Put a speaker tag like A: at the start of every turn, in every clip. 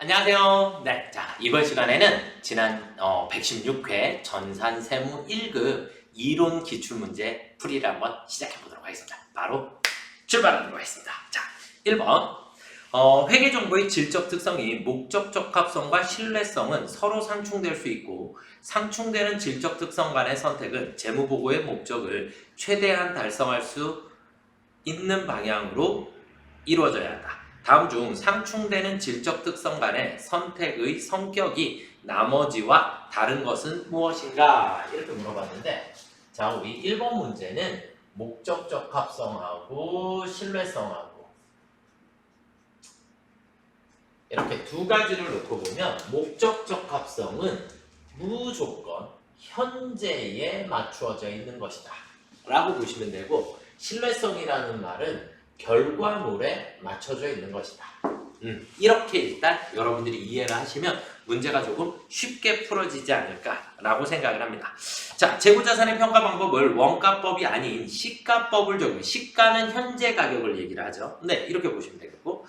A: 안녕하세요. 네, 자 이번 시간에는 지난 116회 전산세무 1급 이론 기출문제 풀이를 한번 시작해 보도록 하겠습니다. 바로 출발하도록 하겠습니다. 자, 1번 회계정보의 질적 특성이 목적 적합성과 신뢰성은 서로 상충될 수 있고 상충되는 질적 특성 간의 선택은 재무보고의 목적을 최대한 달성할 수 있는 방향으로 이루어져야 한다. 다음 중 상충되는 질적 특성 간의 선택의 성격이 나머지와 다른 것은 무엇인가? 이렇게 물어봤는데, 자, 우리 1번 문제는 목적적 합성하고 신뢰성하고 이렇게 두 가지를 놓고 보면 목적적 합성은 무조건 현재에 맞추어져 있는 것이다 라고 보시면 되고, 신뢰성이라는 말은 결과물에 맞춰져 있는 것이다. 이렇게 일단 여러분들이 이해를 하시면 문제가 조금 쉽게 풀어지지 않을까라고 생각을 합니다. 자, 재고자산의 평가 방법을 원가법이 아닌 시가법을 적용. 시가는 현재 가격을 얘기를 하죠. 네, 이렇게 보시면 되겠고,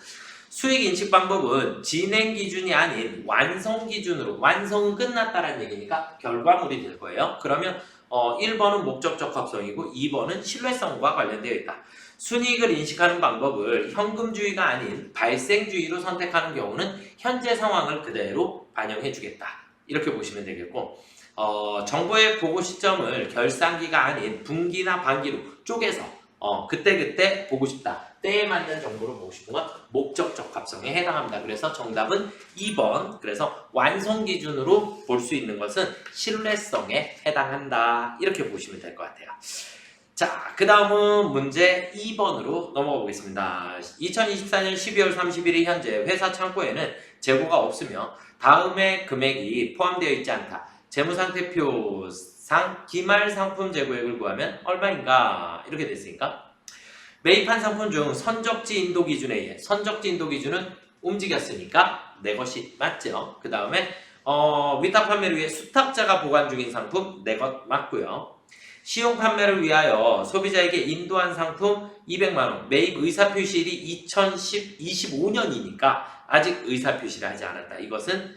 A: 수익 인식 방법은 진행 기준이 아닌 완성 기준으로, 완성은 끝났다라는 얘기니까 결과물이 될 거예요. 그러면 1번은 목적적 합성이고 2번은 신뢰성과 관련되어 있다. 순이익을 인식하는 방법을 현금주의가 아닌 발생주의로 선택하는 경우는 현재 상황을 그대로 반영해 주겠다. 이렇게 보시면 되겠고, 정보의 보고 시점을 결산기가 아닌 분기나 반기로 쪼개서 그때그때 보고 싶다. 때에 맞는 정보를 보고 싶은 건 목적적 합성에 해당합니다. 그래서 정답은 2번. 그래서 완성 기준으로 볼 수 있는 것은 신뢰성에 해당한다. 이렇게 보시면 될 것 같아요. 자, 그 다음은 문제 2번으로 넘어가 보겠습니다. 2024년 12월 31일 현재 회사 창고에는 재고가 없으며 다음의 금액이 포함되어 있지 않다. 재무상태표상 기말 상품 재고액을 구하면 얼마인가? 이렇게 됐으니까 매입한 상품 중 선적지 인도 기준에 의해, 선적지 인도 기준은 움직였으니까 내 것이 맞죠. 그 다음에 위탁 판매를 위해 수탁자가 보관 중인 상품 내 것 맞고요. 시용 판매를 위하여 소비자에게 인도한 상품 200만원, 매입 의사표시일이 2025년이니까 아직 의사표시를 하지 않았다. 이것은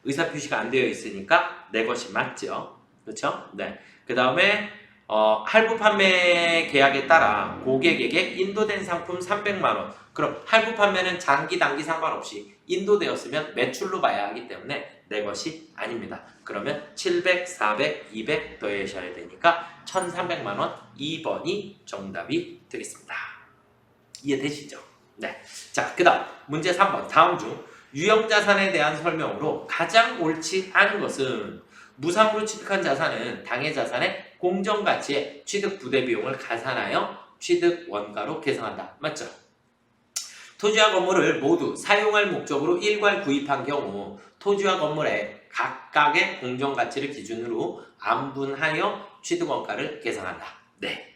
A: 의사표시가 안 되어 있으니까 내 것이 맞죠. 그렇죠? 네. 그 다음에 할부 판매 계약에 따라 고객에게 인도된 상품 300만원. 그럼 할부 판매는 장기, 단기 상관없이 인도되었으면 매출로 봐야 하기 때문에 내 것이 아닙니다. 그러면 700, 400, 200 더하셔야 되니까 1300만원 2번이 정답이 되겠습니다. 이해되시죠? 네. 자, 그 다음 문제 3번. 다음 중 유형자산에 대한 설명으로 가장 옳지 않은 것은 무상으로 취득한 자산은 당해 자산의 공정가치에 취득 부대 비용을 가산하여 취득 원가로 계산한다. 맞죠? 토지와 건물을 모두 사용할 목적으로 일괄 구입한 경우 토지와 건물의 각각의 공정가치를 기준으로 안분하여 취득원가를 계산한다. 네.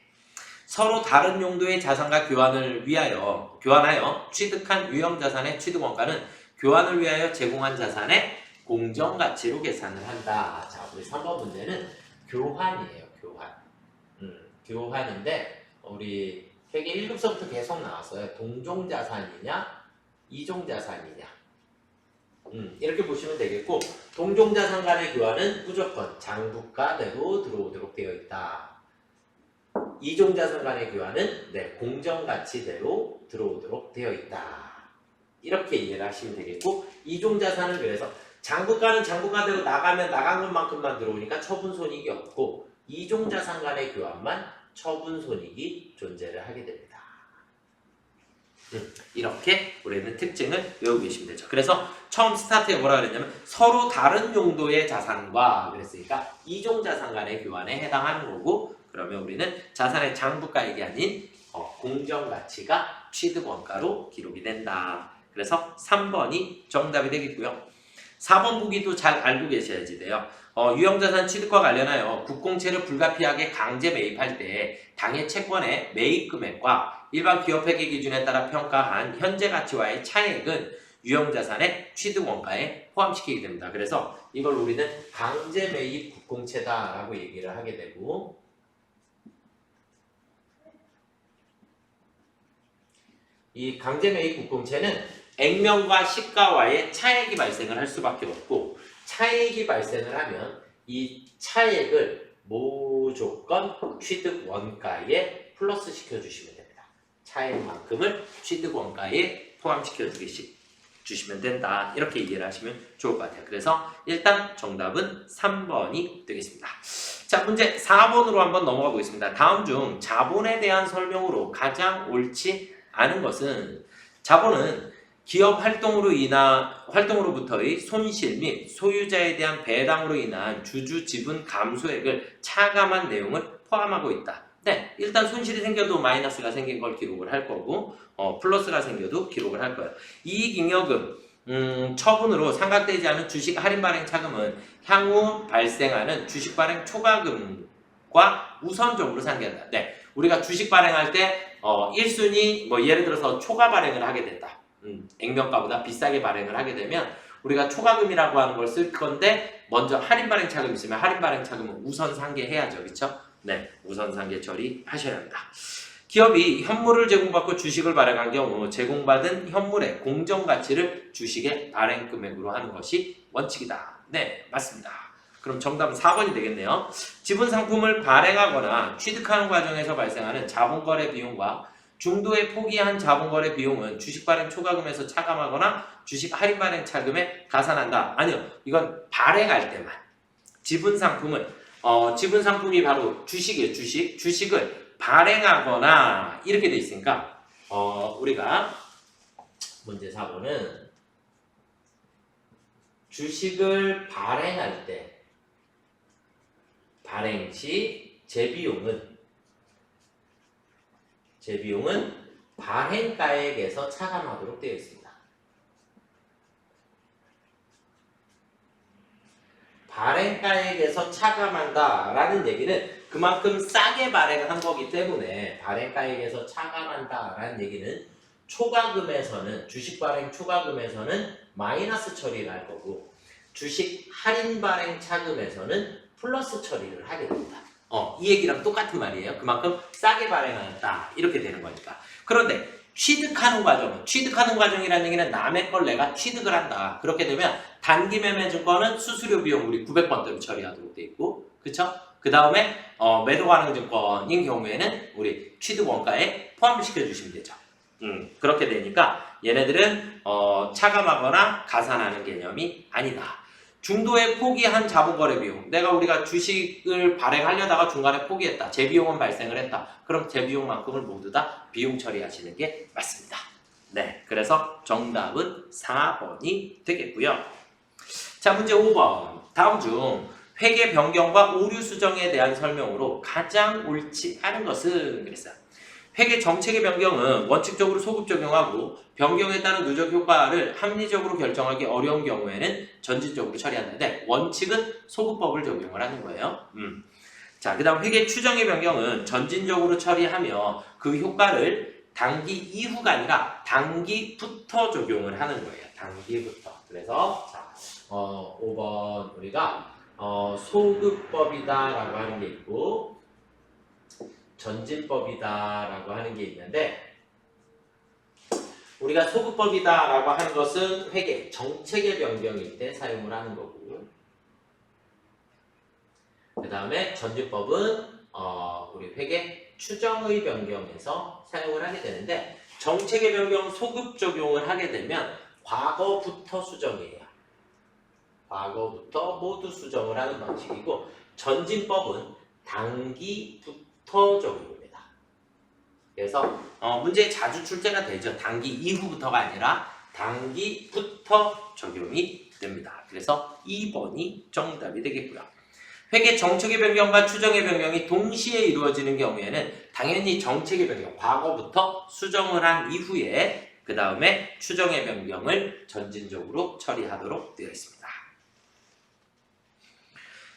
A: 서로 다른 용도의 자산과 교환하여 취득한 유형자산의 취득원가는 교환을 위하여 제공한 자산의 공정가치로 계산을 한다. 자, 우리 3번 문제는 교환이에요. 교환. 교환인데 우리 회계 1급서부터 계속 나왔어요. 동종자산이냐 이종자산이냐. 이렇게 보시면 되겠고, 동종자산 간의 교환은 무조건 장부가대로 들어오도록 되어 있다. 이종자산 간의 교환은 공정가치대로 들어오도록 되어 있다. 이렇게 이해를 하시면 되겠고, 이종자산은 그래서 장부가는 장부가대로 나가면 나간 것만큼만 들어오니까 처분손익이 없고, 이종자산 간의 교환만 처분손익이 존재를 하게 됩니다. 이렇게 우리는 특징을 외우고 계시면 되죠. 그래서 처음 스타트에 뭐라 그랬냐면 서로 다른 용도의 자산과 그랬으니까 이종자산 간의 교환에 해당하는 거고, 그러면 우리는 자산의 장부가액이 아닌 공정가치가 취득원가로 기록이 된다. 그래서 3번이 정답이 되겠고요. 4번 보기도 잘 알고 계셔야지 돼요. 유형자산 취득과 관련하여 국공채를 불가피하게 강제 매입할 때 당해 채권의 매입 금액과 일반 기업회계 기준에 따라 평가한 현재 가치와의 차액은 유형자산의 취득원가에 포함시키게 됩니다. 그래서 이걸 우리는 강제 매입 국공채다라고 얘기를 하게 되고, 이 강제 매입 국공채는 액면과 시가와의 차액이 발생을 할 수밖에 없고 차액이 발생을 하면 이 차액을 무조건 취득 원가에 플러스 시켜주시면 됩니다. 차액만큼을 취득 원가에 포함시켜 주시면 된다. 이렇게 이해를 하시면 좋을 것 같아요. 그래서 일단 정답은 3번이 되겠습니다. 자, 문제 4번으로 한번 넘어가 보겠습니다. 다음 중 자본에 대한 설명으로 가장 옳지 않은 것은 자본은 기업 활동으로부터의 손실 및 소유자에 대한 배당으로 인한 주주 지분 감소액을 차감한 내용을 포함하고 있다. 네, 일단 손실이 생겨도 마이너스가 생긴 걸 기록을 할 거고 플러스가 생겨도 기록을 할 거예요. 이익잉여금 처분으로 상각되지 않은 주식 할인 발행 차금은 향후 발생하는 주식 발행 초과금과 우선적으로 상기한다. 네, 우리가 주식 발행할 때 1순위 뭐 예를 들어서 초과 발행을 하게 된다. 액면가보다 비싸게 발행을 하게 되면 우리가 초과금이라고 하는 걸 쓸 건데 먼저 할인 발행 차금 있으면 할인 발행 차금은 우선 상계해야죠. 그렇죠? 네, 우선 상계 처리하셔야 합니다. 기업이 현물을 제공받고 주식을 발행한 경우 제공받은 현물의 공정가치를 주식의 발행 금액으로 하는 것이 원칙이다. 네, 맞습니다. 그럼 정답은 4번이 되겠네요. 지분 상품을 발행하거나 취득하는 과정에서 발생하는 자본거래 비용과 중도에 포기한 자본거래 비용은 주식 발행 초과금에서 차감하거나 주식 할인 발행 차금에 가산한다. 아니요, 이건 발행할 때만. 지분 상품이 바로 주식이에요. 주식을 발행하거나 이렇게 돼 있으니까 우리가 문제 4번은 주식을 발행할 때 발행 시 재비용은 발행가액에서 차감하도록 되어 있습니다. 발행가액에서 차감한다라는 얘기는 그만큼 싸게 발행한 거기 때문에 발행가액에서 차감한다라는 얘기는 초과금에서는 주식 발행 초과금에서는 마이너스 처리를 할 거고 주식 할인 발행 차금에서는 플러스 처리를 하게 됩니다. 이 얘기랑 똑같은 말이에요. 그만큼 싸게 발행한다. 이렇게 되는 거니까. 그런데 취득하는 과정이라는 얘기는 남의 걸 내가 취득을 한다. 그렇게 되면 단기 매매 증권은 수수료 비용 우리 900번대로 처리하도록 돼 있고, 그쵸? 그 다음에 매도 가능 증권인 경우에는 우리 취득 원가에 포함을 시켜주시면 되죠. 그렇게 되니까 얘네들은 차감하거나 가산하는 개념이 아니다. 중도에 포기한 자본거래 비용. 우리가 주식을 발행하려다가 중간에 포기했다. 재비용은 발생을 했다. 그럼 재비용만큼을 모두 다 비용 처리하시는 게 맞습니다. 네, 그래서 정답은 4번이 되겠고요. 자, 문제 5번. 다음 중 회계 변경과 오류 수정에 대한 설명으로 가장 옳지 않은 것은 그랬어요. 회계 정책의 변경은 원칙적으로 소급 적용하고 변경에 따른 누적 효과를 합리적으로 결정하기 어려운 경우에는 전진적으로 처리한다는데 원칙은 소급법을 적용을 하는 거예요. 자, 그 다음 회계 추정의 변경은 전진적으로 처리하며 그 효과를 단기 이후가 아니라 단기부터 적용을 하는 거예요. 단기부터. 그래서 자, 5번 우리가 소급법이다라고 하는 게 있고 전진법이다라고 하는 게 있는데 우리가 소급법이다라고 하는 것은 회계, 정책의 변경일 때 사용을 하는 거고 그 다음에 전진법은 우리 회계 추정의 변경에서 사용을 하게 되는데 정책의 변경 소급 적용을 하게 되면 과거부터 수정이에요. 과거부터 모두 수정을 하는 방식이고 전진법은 단기부터 적용입니다. 그래서 문제에 자주 출제가 되죠. 단기 이후부터가 아니라 단기부터 적용이 됩니다. 그래서 2번이 정답이 되겠고요. 회계 정책의 변경과 추정의 변경이 동시에 이루어지는 경우에는 당연히 정책의 변경, 과거부터 수정을 한 이후에 그 다음에 추정의 변경을 전진적으로 처리하도록 되어 있습니다.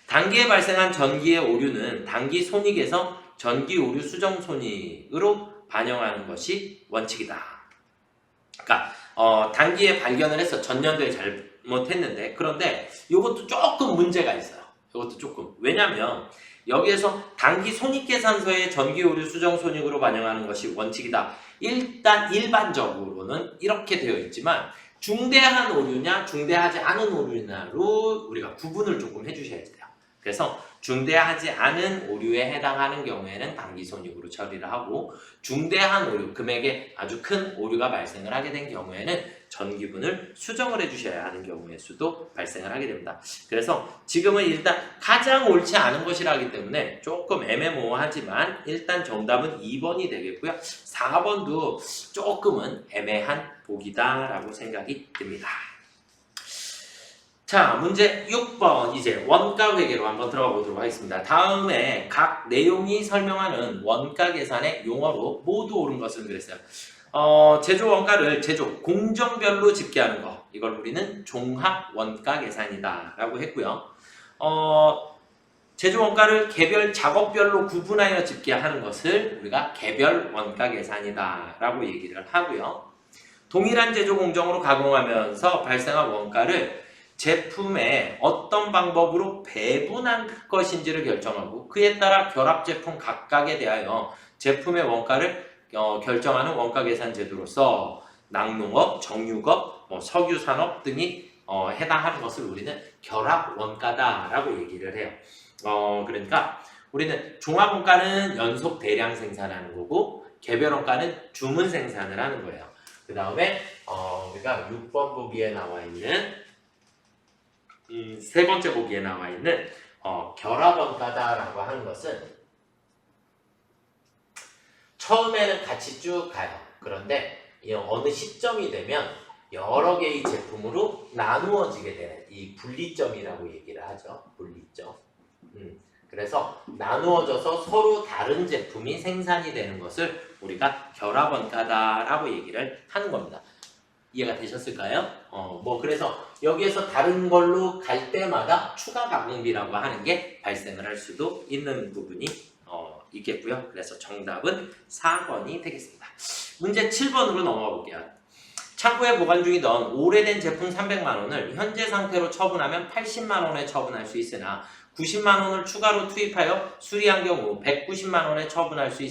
A: 단기에 발생한 전기의 오류는 단기 손익에서 전기 오류 수정 손익으로 반영하는 것이 원칙이다. 그러니까 단기에 발견을 해서 전년도에 잘못했는데 그런데 이것도 조금 문제가 있어요. 이것도 조금. 왜냐면 여기에서 단기 손익계산서의 전기 오류 수정 손익으로 반영하는 것이 원칙이다. 일단 일반적으로는 이렇게 되어 있지만 중대한 오류냐 중대하지 않은 오류냐로 우리가 구분을 조금 해주셔야 돼요. 그래서 중대하지 않은 오류에 해당하는 경우에는 단기손익으로 처리를 하고 중대한 오류, 금액에 아주 큰 오류가 발생을 하게 된 경우에는 전기분을 수정을 해주셔야 하는 경우의 수도 발생을 하게 됩니다. 그래서 지금은 일단 가장 옳지 않은 것이라기 때문에 조금 애매모호하지만 일단 정답은 2번이 되겠고요. 4번도 조금은 애매한 보기다라고 생각이 듭니다. 자, 문제 6번 이제 원가 회계로 한번 들어가 보도록 하겠습니다. 다음에 각 내용이 설명하는 원가 계산의 용어로 모두 옳은 것은 그랬어요. 제조 원가를 제조 공정별로 집계하는 거, 이걸 우리는 종합 원가 계산이다 라고 했고요. 제조 원가를 개별 작업별로 구분하여 집계하는 것을 우리가 개별 원가 계산이다 라고 얘기를 하고요. 동일한 제조 공정으로 가공하면서 발생한 원가를 제품에 어떤 방법으로 배분할 것인지를 결정하고 그에 따라 결합 제품 각각에 대하여 제품의 원가를 결정하는 원가 계산 제도로서 낙농업, 정육업, 석유산업 등이 해당하는 것을 우리는 결합 원가다라고 얘기를 해요. 그러니까 우리는 종합 원가는 연속 대량 생산하는 거고 개별 원가는 주문 생산을 하는 거예요. 그 다음에 우리가 6번 보기에 나와 있는 세 번째 보기에 나와 있는 결합 원가다라고 하는 것은 처음에는 같이 쭉 가요. 그런데 어느 시점이 되면 여러 개의 제품으로 나누어지게 되는 이 분리점이라고 얘기를 하죠. 분리점. 그래서 나누어져서 서로 다른 제품이 생산이 되는 것을 우리가 결합 원가다라고 얘기를 하는 겁니다. 이해가 되셨을까요? 그래서 여기에서 다른 걸로 갈 때마다 추가 가공비라고 하는 게 발생을 할 수도 있는 부분이 있겠고요. 그래서 정답은 4번이 되겠습니다. 문제 7번으로 넘어가 볼게요. 창고에 보관 중이던 오래된 제품 300만원을 현재 상태로 처분하면 80만원에 처분할 수 있으나 90만원을 추가로 투입하여 수리한 경우 190만원에 처분할 수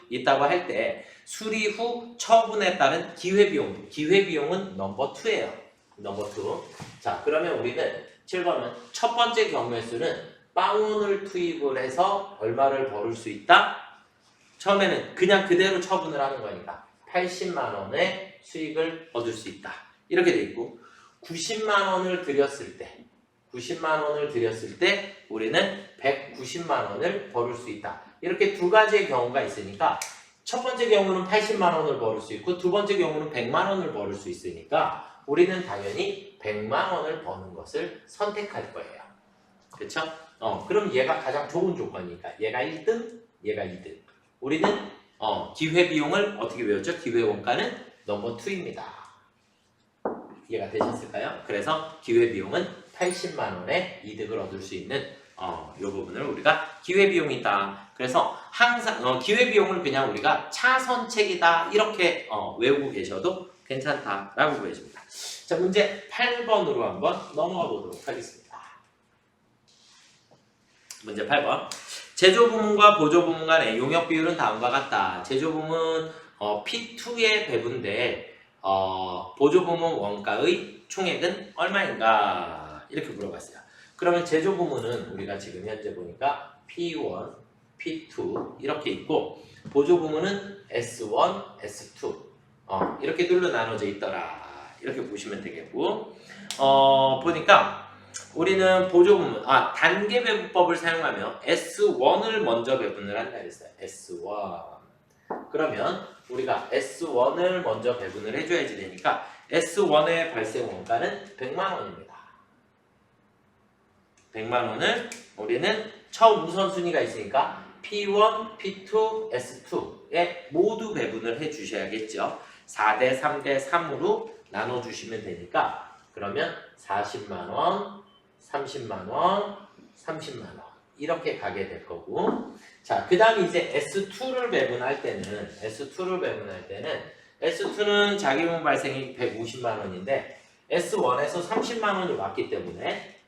A: 있다고 할 때 수리 후 처분에 따른 기회비용은 넘버 2예요. 넘버 2. 자, 그러면 우리는 7번은 첫 번째 경우의 수는 빵원을 투입을 해서 얼마를 벌을 수 있다? 처음에는 그냥 그대로 처분을 하는 거니까 80만원의 수익을 얻을 수 있다. 이렇게 돼 있고 90만원을 들였을 때 우리는 190만원을 벌을 수 있다. 이렇게 두 가지의 경우가 있으니까 첫 번째 경우는 80만원을 벌을 수 있고 두 번째 경우는 100만원을 벌을 수 있으니까 우리는 당연히 100만원을 버는 것을 선택할 거예요. 그렇죠? 그럼 얘가 가장 좋은 조건이니까 얘가 1등, 얘가 2등. 우리는 기회비용을 어떻게 외웠죠? 기회원가는 넘버 2입니다. 이해가 되셨을까요? 그래서 기회비용은 80만원의 이득을 얻을 수 있는 이 부분을 우리가 기회비용이다. 그래서 항상 기회비용을 그냥 우리가 차선책이다 이렇게 외우고 계셔도 괜찮다라고 보여집니다. 자, 문제 8번으로 한번 넘어가 보도록 하겠습니다. 문제 8번. 제조부문과 보조부문 간의 용역 비율은 다음과 같다. 제조부문 P2의 배분대 보조부문 원가의 총액은 얼마인가? 이렇게 물어봤어요. 그러면 제조부문은 우리가 지금 현재 보니까 P1, P2 이렇게 있고 보조부문은 S1, S2 이렇게 둘로 나눠져 있더라. 이렇게 보시면 되겠고 보니까 우리는 보조부문, 단계 배분법을 사용하며 S1을 먼저 배분을 한다 그랬어요. S1. 그러면 우리가 S1을 먼저 배분을 해줘야지 되니까 S1의 발생 원가는 100만원입니다. 100만원을 우리는 처음 우선순위가 있으니까 P1, P2, S2에 모두 배분을 해주셔야겠죠. 4대 3대 3으로 나눠주시면 되니까 그러면 40만원, 30만원, 30만원 이렇게 가게 될 거고 자, 그 다음에 이제 S2를 배분할 때는 S2는 자기분 발생이 150만원인데 S1에서 30만원이 왔기 때문에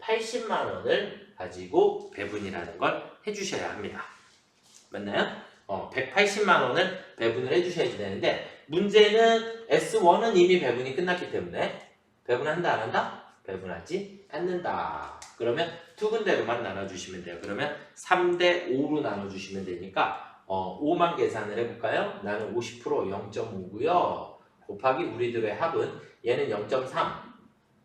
A: 180만 원을 가지고 배분이라는 걸 해주셔야 합니다. 맞나요? 180만 원을 배분을 해주셔야 되는데 문제는 S1은 이미 배분이 끝났기 때문에 배분한다 안 한다? 배분하지 않는다. 그러면 두 군데로만 나눠주시면 돼요. 그러면 3대 5로 나눠주시면 되니까 5만 계산을 해볼까요? 나는 50% 0.5고요. 곱하기 우리들의 합은 얘는 0.3,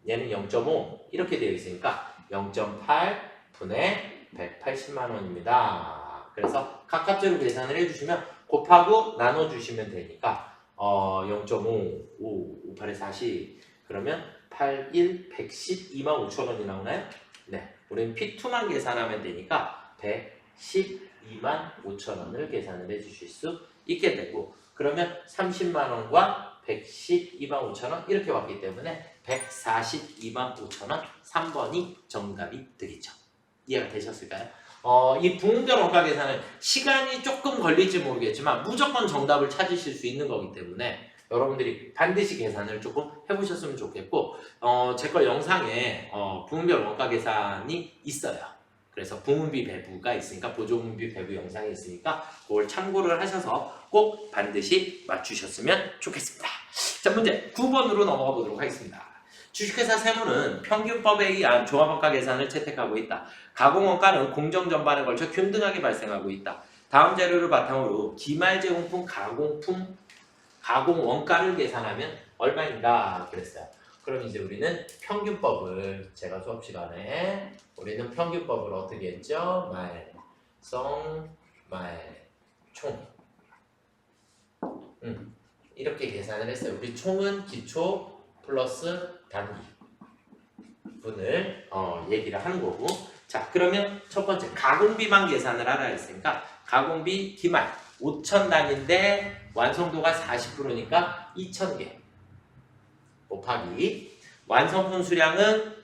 A: 얘는 0.5 이렇게 되어 있으니까 0.8 분의 180만 원입니다. 그래서 각각적으로 계산을 해주시면 곱하고 나눠주시면 되니까 0.5, 5, 58에 40 그러면 8, 1, 110, 25,000원이 나오나요? 네, 우리는 P2만 계산하면 되니까 112만 5천원을 계산을 해주실 수 있게 되고 그러면 30만 원과 112만 5천원 이렇게 왔기 때문에 142만 5천원 3번이 정답이 되겠죠. 이해가 되셨을까요? 이 부문별 원가 계산은 시간이 조금 걸릴지 모르겠지만 무조건 정답을 찾으실 수 있는 거기 때문에 여러분들이 반드시 계산을 조금 해보셨으면 좋겠고 제 거 영상에 부문별 원가 계산이 있어요. 그래서 부문비 배부가 있으니까 보조문비 배부 영상이 있으니까 그걸 참고를 하셔서 꼭 반드시 맞추셨으면 좋겠습니다. 자 문제 9번으로 넘어가 보도록 하겠습니다. 주식회사 세무는 평균법에 의한 종합원가 계산을 채택하고 있다. 가공원가는 공정 전반에 걸쳐 균등하게 발생하고 있다. 다음 자료를 바탕으로 기말제공품 가공 원가를 계산하면 얼마인가 그랬어요. 그럼 이제 우리는 평균법을 제가 수업 시간에 우리는 평균법을 어떻게 했죠? 말, 성, 말, 총 이렇게 계산을 했어요. 우리 총은 기초 플러스 단기 분을 얘기를 하는 거고 자 그러면 첫 번째 가공비만 계산을 하라 했으니까 가공비 기말 5,000단인데 완성도가 40%니까 2,000개 곱하기 완성품 수량은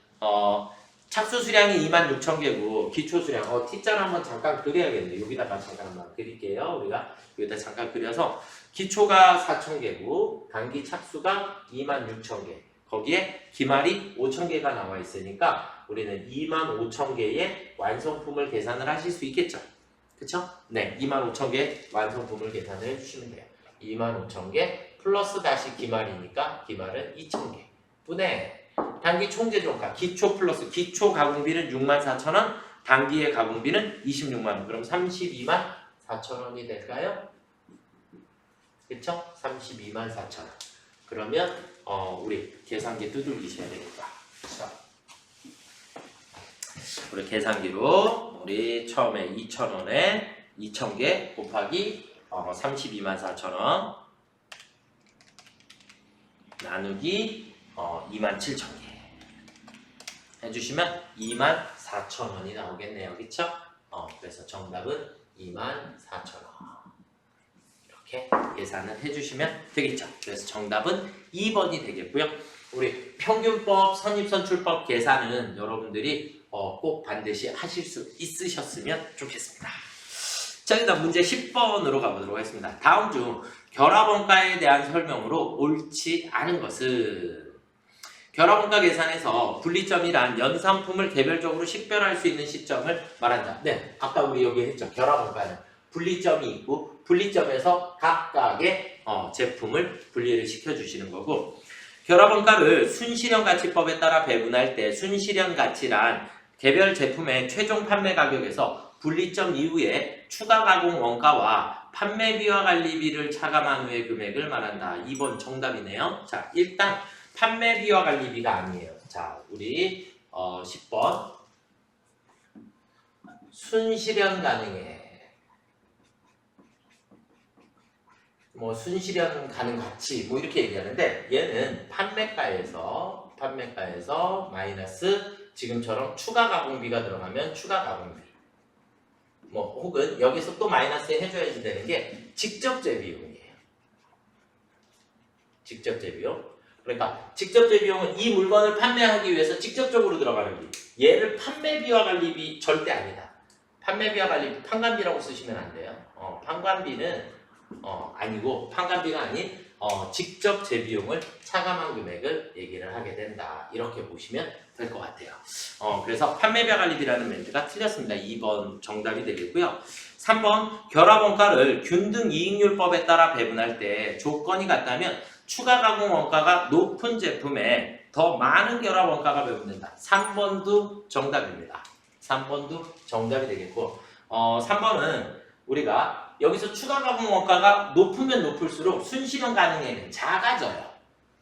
A: 착수 수량이 26,000개고 기초 수량 T자를 한번 잠깐 그려야겠네요. 여기다가 잠깐 한번 그릴게요. 우리가 여기다 잠깐 그려서 기초가 4,000개고 단기 착수가 26,000개 거기에 기말이 5,000개가 나와 있으니까 우리는 25,000개의 완성품을 계산을 하실 수 있겠죠. 그쵸? 네, 25,000개 완성품을 계산을 해주시면 돼요. 25,000개 플러스 다시 기말이니까 기말은 2,000개 분의 단기 총재종가 기초 플러스 기초 가공비는 64,000원 단기의 가공비는 26만원 그럼 32만 4천원이 될까요? 그쵸? 32만 4천원 그러면 우리 계산기 두들기셔야 되겠다. 자, 우리 계산기로 우리 처음에 2,000원에 2,000개 곱하기 32만 4천원 나누기 27,000개 해주시면 24,000원이 나오겠네요. 그쵸? 그래서 정답은 24,000원 이렇게 계산을 해주시면 되겠죠. 그래서 정답은 2번이 되겠고요. 우리 평균법, 선입선출법 계산은 여러분들이 꼭 반드시 하실 수 있으셨으면 좋겠습니다. 자, 그다음 문제 10번으로 가보도록 하겠습니다. 다음 중 결합원가에 대한 설명으로 옳지 않은 것은 결합원가 계산에서 분리점이란 연산품을 개별적으로 식별할 수 있는 시점을 말한다. 네, 아까 우리 여기 했죠. 결합원가는 분리점이 있고 분리점에서 각각의 제품을 분리를 시켜주시는 거고 결합원가를 순실현가치법에 따라 배분할 때 순실현가치란 개별 제품의 최종 판매 가격에서 분리점 이후에 추가 가공 원가와 판매비와 관리비를 차감한 후의 금액을 말한다. 2번 정답이네요. 자, 일단 판매비와 관리비가 아니에요. 자, 우리 10번 순실현 가능해. 뭐 순실현 가능 가치 뭐 이렇게 얘기하는데 얘는 판매가에서 마이너스 지금처럼 추가 가공비가 들어가면 추가 가공비 뭐 혹은 여기서 또 마이너스 해줘야지 되는 게 직접재 비용이에요. 직접재 비용. 그러니까 직접재 비용은 이 물건을 판매하기 위해서 직접적으로 들어가는 비. 얘를 판매비와 관리비 절대 아니다. 판매비와 관리비 판관비라고 쓰시면 안 돼요. 판관비는 아니고 판관비가 아닌 직접 재비용을 차감한 금액을 얘기를 하게 된다. 이렇게 보시면 될 것 같아요. 그래서 판매별 관리비라는 멘트가 틀렸습니다. 2번 정답이 되겠고요. 3번 결합원가를 균등 이익률법에 따라 배분할 때 조건이 같다면 추가 가공 원가가 높은 제품에 더 많은 결합원가가 배분된다. 3번도 정답입니다. 3번도 정답이 되겠고 3번은 우리가 여기서 추가 가공 원가가 높으면 높을수록 순실현 가능액은 작아져요.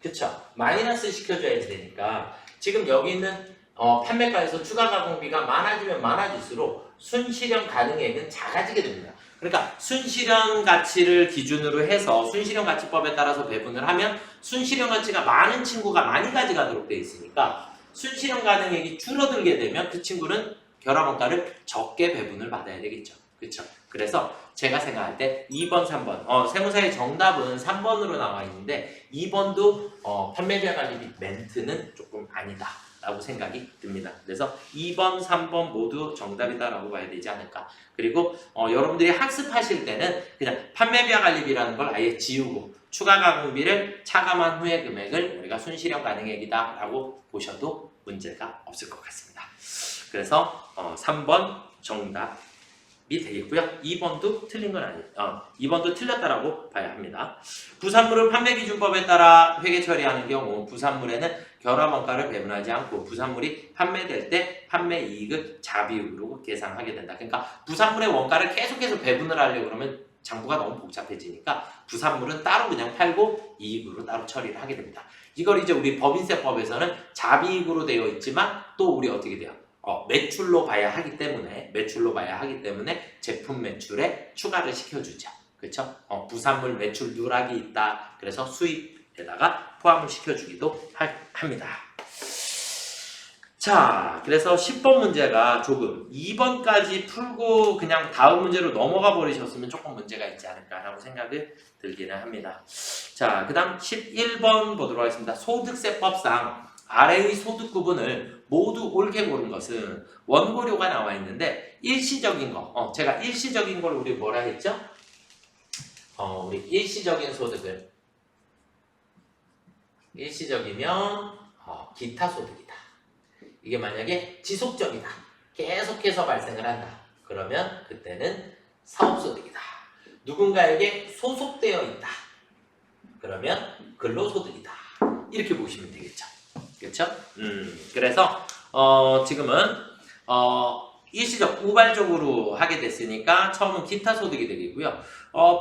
A: 그쵸? 마이너스 시켜줘야지 되니까 지금 여기 있는 판매가에서 추가 가공비가 많아지면 많아질수록 순실현 가능액은 작아지게 됩니다. 그러니까 순실현 가치를 기준으로 해서 순실현 가치법에 따라서 배분을 하면 순실현 가치가 많은 친구가 많이 가져가도록 되어 있으니까 순실현 가능액이 줄어들게 되면 그 친구는 결합원가를 적게 배분을 받아야 되겠죠. 그렇죠? 그래서 제가 생각할 때 2번, 3번 세무사의 정답은 3번으로 나와 있는데 2번도 판매별 관리비 멘트는 조금 아니다 라고 생각이 듭니다. 그래서 2번, 3번 모두 정답이다 라고 봐야 되지 않을까. 그리고 여러분들이 학습하실 때는 그냥 판매별 관리비라는 걸 아예 지우고 추가 가공비를 차감한 후의 금액을 우리가 순실현 가능액이다 라고 보셔도 문제가 없을 것 같습니다. 그래서 3번 정답이 되겠고요. 2번도 틀린 건 아니에요. 2번도 틀렸다라고 봐야 합니다. 부산물을 판매기준법에 따라 회계 처리하는 경우 부산물에는 결합원가를 배분하지 않고 부산물이 판매될 때 판매이익을 자비익으로 계산하게 된다. 그러니까 부산물의 원가를 계속해서 배분을 하려고 그러면 장부가 너무 복잡해지니까 부산물은 따로 그냥 팔고 이익으로 따로 처리를 하게 됩니다. 이걸 이제 우리 법인세법에서는 자비익으로 되어 있지만 또 우리 어떻게 돼요? 매출로 봐야 하기 때문에 제품 매출에 추가를 시켜주죠. 그렇죠? 부산물 매출 누락이 있다. 그래서 수입에다가 포함을 시켜주기도 합니다. 자, 그래서 10번 문제가 조금 2번까지 풀고 그냥 다음 문제로 넘어가 버리셨으면 조금 문제가 있지 않을까라고 생각을 들기는 합니다. 자, 그 다음 11번 보도록 하겠습니다. 소득세법상 아래의 소득 구분을 모두 옳게 고른 것은 원고료가 나와 있는데 일시적인 거, 제가 일시적인 걸 우리 뭐라 했죠? 우리 일시적인 소득을 일시적이면 기타 소득이다. 이게 만약에 지속적이다. 계속해서 발생을 한다. 그러면 그때는 사업소득이다. 누군가에게 소속되어 있다. 그러면 근로소득이다. 이렇게 보시면 되겠죠. 그렇죠? 그래서 지금은 일시적 우발적으로 하게 됐으니까 처음은 기타 소득이 되겠고요.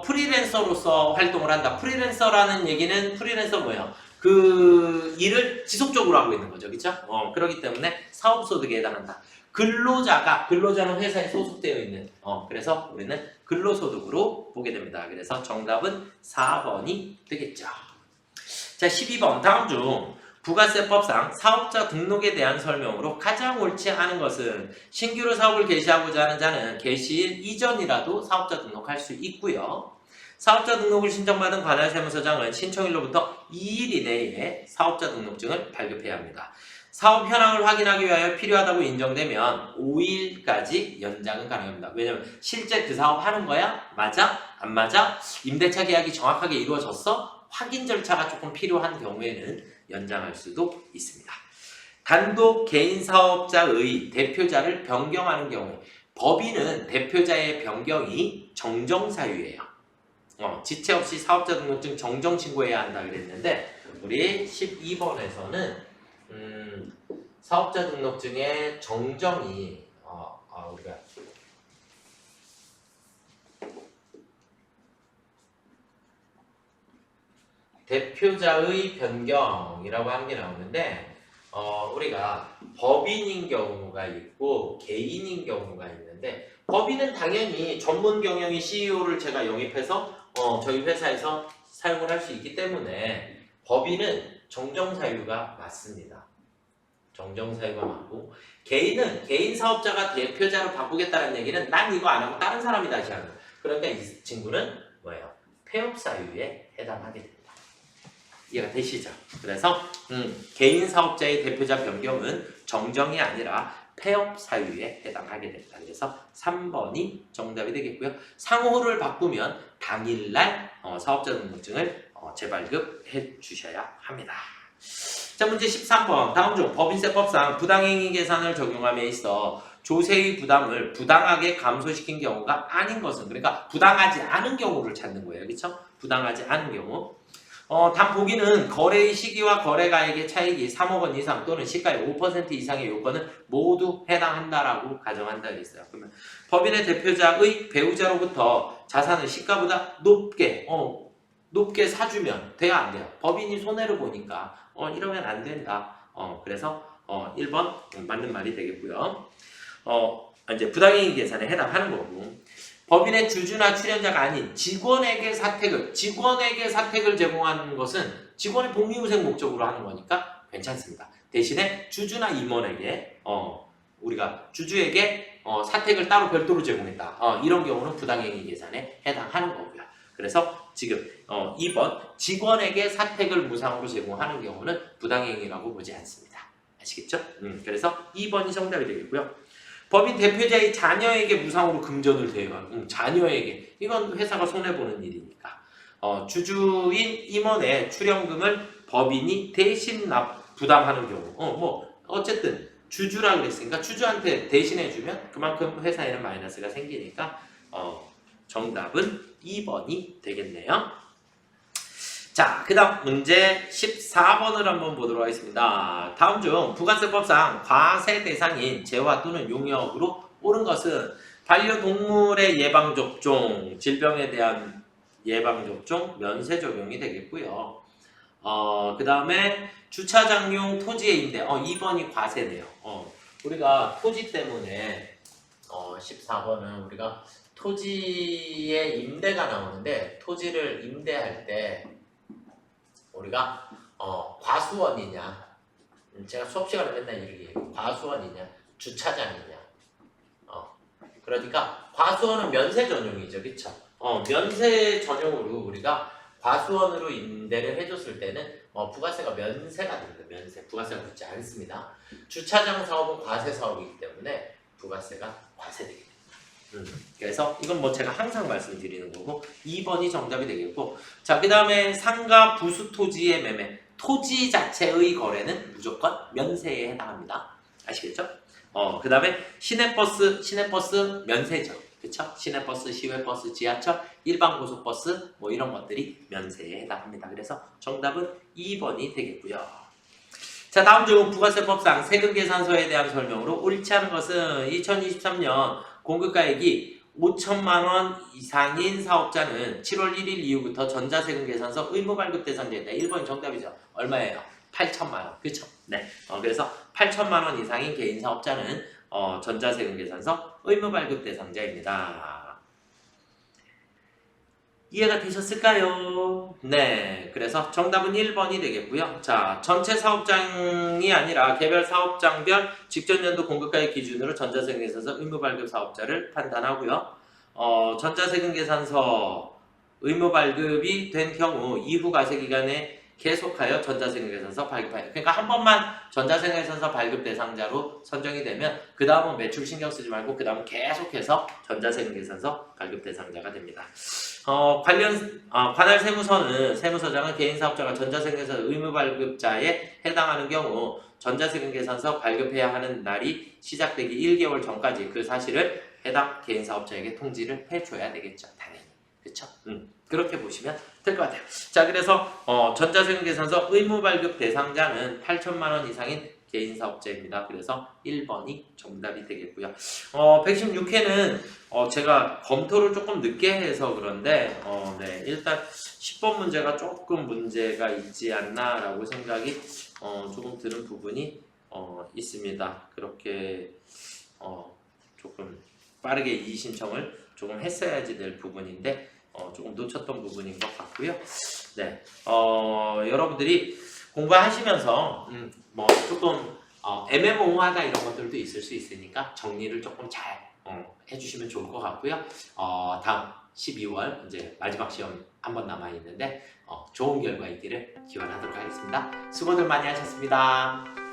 A: 프리랜서로서 활동을 한다. 프리랜서라는 얘기는 프리랜서 뭐예요? 그 일을 지속적으로 하고 있는 거죠. 그렇죠? 그렇기 때문에 사업소득에 해당한다. 근로자는 회사에 소속되어 있는 그래서 우리는 근로소득으로 보게 됩니다. 그래서 정답은 4번이 되겠죠. 자, 12번 다음 중 부가세법상 사업자 등록에 대한 설명으로 가장 옳지 않은 것은 신규로 사업을 개시하고자 하는 자는 개시일 이전이라도 사업자 등록할 수 있고요. 사업자 등록을 신청받은 관할세무서장은 신청일로부터 2일 이내에 사업자 등록증을 발급해야 합니다. 사업 현황을 확인하기 위하여 필요하다고 인정되면 5일까지 연장은 가능합니다. 왜냐면 실제 그 사업 하는 거야? 맞아? 안 맞아? 임대차 계약이 정확하게 이루어졌어? 확인 절차가 조금 필요한 경우에는 연장할 수도 있습니다. 단독 개인 사업자의 대표자를 변경하는 경우에 법인은 대표자의 변경이 정정사유예요. 지체 없이 사업자 등록증 정정 신고해야 한다 그랬는데 우리 12번에서는 사업자 등록증의 정정이 우리가 대표자의 변경이라고 하는 게 나오는데 우리가 법인인 경우가 있고 개인인 경우가 있는데 법인은 당연히 전문 경영의 CEO를 제가 영입해서 저희 회사에서 사용을 할 수 있기 때문에 법인은 정정사유가 맞습니다. 정정사유가 맞고 개인은 개인 사업자가 대표자로 바꾸겠다는 얘기는 난 이거 안 하고 다른 사람이 다시 하는 거예요. 그러니까 이 친구는 뭐예요? 폐업사유에 해당하게 됩니다. 이해가 되시죠? 그래서 개인 사업자의 대표자 변경은 정정이 아니라 폐업 사유에 해당하게 됩니다. 그래서 3번이 정답이 되겠고요. 상호를 바꾸면 당일날 사업자 등록증을 재발급해 주셔야 합니다. 자, 문제 13번. 다음 중 법인세법상 부당행위 계산을 적용함에 있어 조세의 부담을 부당하게 감소시킨 경우가 아닌 것은, 그러니까 부당하지 않은 경우를 찾는 거예요. 그렇죠? 부당하지 않은 경우. 단 보기는 거래의 시기와 거래가액의 차익이 3억 원 이상 또는 시가의 5% 이상의 요건은 모두 해당한다라고 가정한다 그랬어요. 그러면 법인의 대표자의 배우자로부터 자산을 시가보다 높게 사주면 돼야 안 돼요? 법인이 손해를 보니까 이러면 안 된다. 그래서 1번 맞는 말이 되겠고요. 이제 부당행위 계산에 해당하는 거고, 법인의 주주나 출연자가 아닌 직원에게 사택을 제공하는 것은 직원의 복리후생 목적으로 하는 거니까 괜찮습니다. 대신에 주주나 임원에게 우리가 주주에게 사택을 따로 별도로 제공했다. 이런 경우는 부당행위 계산에 해당하는 거고요. 그래서 지금 2번 직원에게 사택을 무상으로 제공하는 경우는 부당행위라고 보지 않습니다. 아시겠죠? 그래서 2번이 정답이 되겠고요. 법인 대표자의 자녀에게 무상으로 금전을 대여하고 자녀에게, 이건 회사가 손해보는 일이니까 주주인 임원의 출연금을 법인이 대신 부담하는 경우, 어쨌든 주주라 그랬으니까 주주한테 대신해주면 그만큼 회사에는 마이너스가 생기니까 정답은 2번이 되겠네요. 자, 그 다음 문제 14번을 한번 보도록 하겠습니다. 다음 중 부가세법상 과세 대상인 재화 또는 용역으로 옳은 것은 반려동물의 예방접종, 질병에 대한 예방접종, 면세 적용이 되겠고요. 그 다음에 주차장용 토지의 임대, 2번이 과세네요. 우리가 토지 때문에 14번은 우리가 토지의 임대가 나오는데, 토지를 임대할 때 우리가 과수원이냐, 제가 수업 시간에 맨날 이렇게 얘기해요. 과수원이냐 주차장이냐. 그러니까 과수원은 면세 전용이죠. 그쵸? 면세 전용으로 우리가 과수원으로 임대를 해줬을 때는 부가세가 면세가 됩니다. 면세. 부가세가 붙지 않습니다. 주차장 사업은 과세 사업이기 때문에 부가세가 과세되게 됩니다. 그래서 이건 제가 항상 말씀드리는 거고 2번이 정답이 되겠고, 자, 그 다음에 상가 부수 토지의 매매, 토지 자체의 거래는 무조건 면세에 해당합니다. 아시겠죠? 그 다음에 시내버스 면세죠. 그쵸? 시내버스, 시외버스, 지하철, 일반 고속버스 이런 것들이 면세에 해당합니다. 그래서 정답은 2번이 되겠고요. 자, 다음 중 부가세법상 세금계산서에 대한 설명으로 옳지 않은 것은 2023년 공급가액이 5천만 원 이상인 사업자는 7월 1일 이후부터 전자세금계산서 의무발급 대상자이다. 1번이 정답이죠. 얼마예요? 8천만 원. 그렇죠? 네. 그래서 8천만 원 이상인 개인 사업자는 전자세금계산서 의무발급 대상자입니다. 이해가 되셨을까요? 네, 그래서 정답은 1번이 되겠고요. 자, 전체 사업장이 아니라 개별 사업장별 직전연도 공급가액 기준으로 전자세금계산서 의무발급 사업자를 판단하고요. 전자세금계산서 의무발급이 된 경우 이후 과세기간에 계속하여 전자세금계산서 발급하여, 그러니까 한 번만 전자세금계산서 발급 대상자로 선정이 되면 그 다음은 매출 신경 쓰지 말고 그 다음은 계속해서 전자세금계산서 발급 대상자가 됩니다. 관할 세무서는 세무서장은 개인사업자가 전자세금계산서 의무발급자에 해당하는 경우 전자세금계산서 발급해야 하는 날이 시작되기 1개월 전까지 그 사실을 해당 개인사업자에게 통지를 해줘야 되겠죠. 당연히. 그렇죠? 그렇게 보시면 될 것 같아요. 자, 그래서 전자세금계산서 의무발급 대상자는 8천만 원 이상인 개인사업자입니다. 그래서 1번이 정답이 되겠고요. 116회는 제가 검토를 조금 늦게 해서 그런데 네, 일단 10번 문제가 조금 문제가 있지 않나라고 생각이 조금 드는 부분이 있습니다. 그렇게 조금 빠르게 이의 신청을 조금 했어야지 될 부분인데 조금 놓쳤던 부분인 것 같고요. 네, 여러분들이 공부하시면서 조금 애매모호하다 이런 것들도 있을 수 있으니까 정리를 조금 잘 해주시면 좋을 것 같고요. 다음 12월 이제 마지막 시험 한 번 남아 있는데 좋은 결과 있기를 기원하도록 하겠습니다. 수고들 많이 하셨습니다.